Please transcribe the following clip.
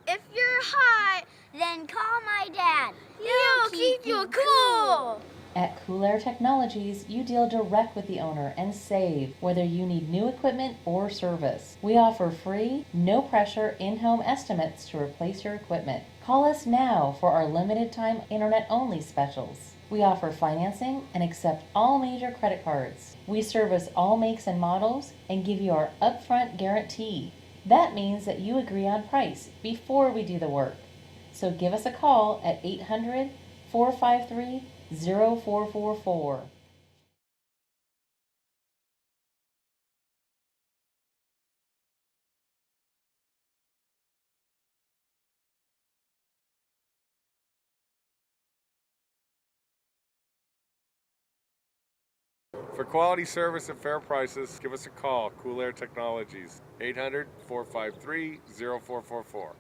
If you're hot, then call my dad. He'll keep you cool. At Cool Air Technologies, you deal direct with the owner and save, whether you need new equipment or service. We offer free, no-pressure in-home estimates to replace your equipment. Call us now for our limited-time internet-only specials. We offer financing and accept all major credit cards. We service all makes and models and give you our upfront guarantee. That means that you agree on price before we do the work. So give us a call at 800-453-0444. For quality service at fair prices, give us a call. Cool Air Technologies, 800-453-0444.